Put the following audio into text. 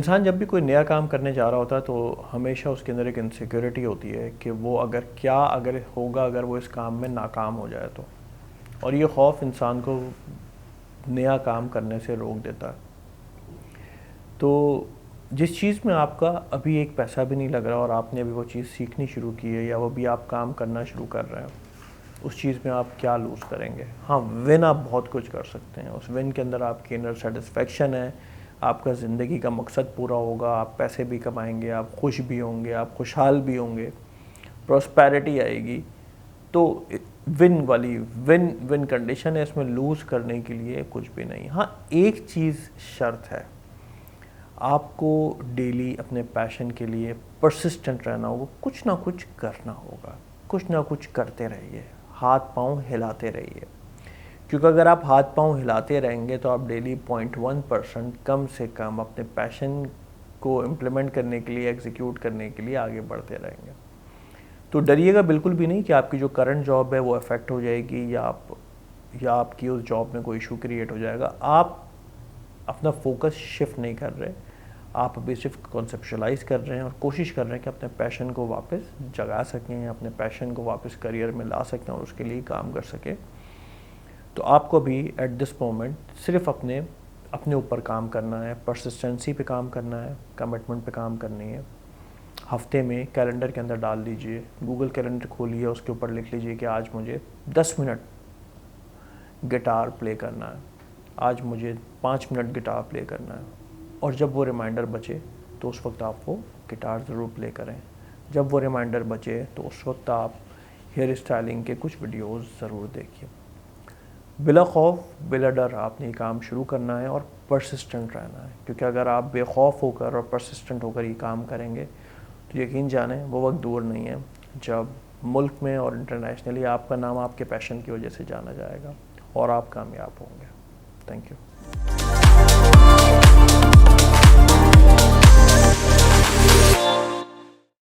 इंसान जब भी कोई नया काम करने जा रहा होता है तो हमेशा उसके अंदर एक इनसिक्योरिटी होती है कि वो अगर होगा अगर वो इस काम में नाकाम हो जाए तो। और ये खौफ इंसान को नया काम करने से रोक देता है। तो जिस चीज़ में आपका अभी एक पैसा भी नहीं लग रहा और आपने अभी वो चीज़ सीखनी शुरू की है या वो भी आप काम करना शुरू कर रहे हैं, उस चीज़ में आप क्या लूज़ करेंगे? हाँ, विन आप बहुत कुछ कर सकते हैं। उस विन के अंदर आपकी इनर सेटिस्फेक्शन है, आपका ज़िंदगी का मकसद पूरा होगा, आप पैसे भी कमाएंगे, आप खुश भी होंगे, आप खुशहाल भी होंगे, प्रॉस्पेरिटी आएगी। तो विन वाली विन विन कंडीशन है, इसमें लूज़ करने के लिए कुछ भी नहीं। हाँ, एक चीज़ शर्त है, आपको डेली अपने पैशन के लिए परसिस्टेंट रहना होगा, कुछ ना कुछ करना होगा, कुछ ना कुछ करते रहिए, हाथ पांव हिलाते रहिए। क्योंकि अगर आप हाथ पांव हिलाते रहेंगे तो आप डेली 0.1% कम से कम अपने पैशन को इम्प्लीमेंट करने के लिए, एग्जीक्यूट करने के लिए आगे बढ़ते रहेंगे। तो डरिएगा बिल्कुल भी नहीं कि आपकी जो करंट जॉब है वो अफेक्ट हो जाएगी या आपकी उस जॉब में कोई इशू क्रिएट हो जाएगा। आप अपना फोकस शिफ्ट नहीं कर रहे, आप अभी सिर्फ कॉन्सेप्चुलाइज कर रहे हैं और कोशिश कर रहे हैं कि अपने पैशन को वापस जगा सकें, अपने पैशन को वापस करियर में ला सकें और उसके लिए काम कर सकें। तो आपको भी एट दिस मोमेंट सिर्फ अपने ऊपर काम करना है, परसिस्टेंसी पे काम करना है, कमिटमेंट पे काम करनी है। हफ्ते में कैलेंडर के अंदर डाल दीजिए, गूगल कैलेंडर खोलिए, उसके ऊपर लिख लीजिए कि आज मुझे 10 मिनट गिटार प्ले करना है, आज मुझे 5 मिनट गिटार प्ले करना है। और जब वो रिमाइंडर बचे तो उस वक्त आप वो गिटार ज़रूर प्ले करें। जब वो रिमाइंडर बचे तो उस वक्त आप हेयर स्टाइलिंग के कुछ वीडियोस ज़रूर देखिए। बिला खौफ बिला डर आपने ये काम शुरू करना है और परसिस्टेंट रहना है, क्योंकि अगर आप बेखौफ होकर और परसिस्टेंट होकर ये काम करेंगे तो यकीन जानें वो वक्त दूर नहीं है जब मुल्क में और इंटरनेशनली आपका नाम आपके पैशन की वजह से जाना जाएगा और आप कामयाब होंगे। Thank you.